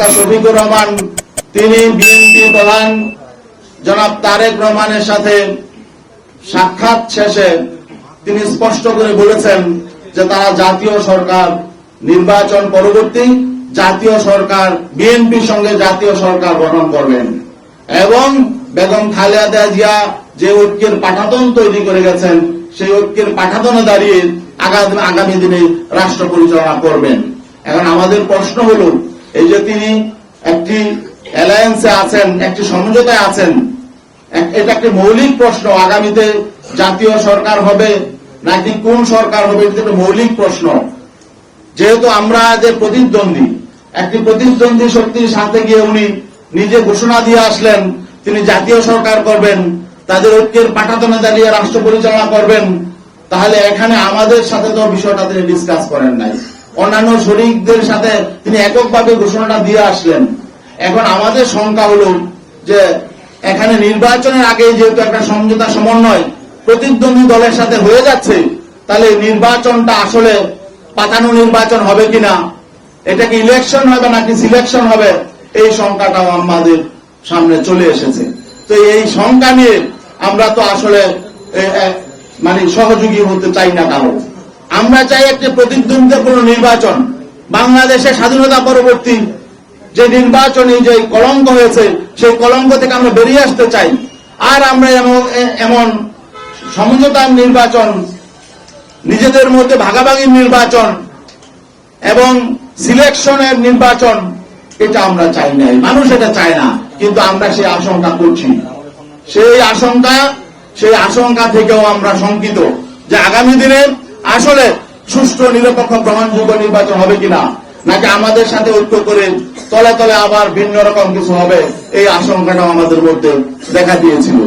জনাব শফিকুর রহমান তিনি বিএনপি প্রধান জনাব তারেক রহমানের সাথে সাক্ষাৎ শেষে তিনি স্পষ্ট করে বলেছেন যে তারা জাতীয় সরকার নির্বাচন পরবর্তী জাতীয় সরকার বিএনপির সঙ্গে জাতীয় সরকার গঠন করবেন এবং বেগম খালেদা জিয়া যে ঐক্যের পাঠাতন তৈরি করে গেছেন সেই ঐক্যের পাঠাতনে দাঁড়িয়ে আগামী দিনে রাষ্ট্র পরিচালনা করবেন। এখন আমাদের প্রশ্ন হলো, এই যে তিনি একটি অ্যালায়েন্সে আছেন, একটি সমঝোতায় আছেন, এটা একটি মৌলিক প্রশ্ন, আগামীতে জাতীয় সরকার হবে নাকি কোন সরকার হবে, এটা একটা মৌলিক প্রশ্ন। যেহেতু আমরা যে প্রতিদ্বন্দ্বী, একটি প্রতিদ্বন্দ্বী শক্তির সাথে গিয়ে উনি নিজে ঘোষণা দিয়ে আসলেন তিনি জাতীয় সরকার করবেন, তাদের ঐক্যের পাঠাতনে দাঁড়িয়ে রাষ্ট্র পরিচালনা করবেন, তাহলে এখানে আমাদের সাথে তো বিষয়টা তিনি ডিসকাস করেন নাই, অন্যান্য শরিকদের সাথে তিনি এককভাবে ঘোষণাটা দিয়ে আসলেন। এখন আমাদের শঙ্কা হলো যে এখানে নির্বাচনের আগে যেহেতু একটা সমঝোতা সমন্বয় প্রতিদ্বন্দ্বী দলের সাথে হয়ে যাচ্ছে, তাহলে নির্বাচনটা আসলে পাতানো নির্বাচন হবে কিনা, এটা কি ইলেকশন হবে নাকি সিলেকশন হবে, এই শঙ্কাটাও আমাদের সামনে চলে এসেছে। তো এই শঙ্কা নিয়ে আমরা তো আসলে মানে সহযোগী হতে চাই না কারো, আমরা চাই একটি প্রতিদ্বন্দ্বিতাপূর্ণ নির্বাচন। বাংলাদেশে স্বাধীনতা পরবর্তী যে নির্বাচনে যে কলঙ্ক হয়েছে সেই কলঙ্ক থেকে আমরা বেরিয়ে আসতে চাই। আর আমরা এমন সমঝোতার নির্বাচন, নিজেদের মধ্যে ভাগাভাগির নির্বাচন এবং সিলেকশনের নির্বাচন এটা আমরা চাই নাই, মানুষ এটা চায় না, কিন্তু আমরা সেই আশঙ্কা করছি। সেই আশঙ্কা থেকেও আমরা শঙ্কিত যে আগামী দিনে আসলে সুষ্ঠু নিরপেক্ষ গ্রহণযোগ্য নির্বাচন হবে কিনা, নাকি আমাদের সাথে ঐক্য করে তলে তলে আবার ভিন্ন রকম কিছু হবে, এই আশঙ্কাটাও আমাদের মধ্যে দেখা দিয়েছিল।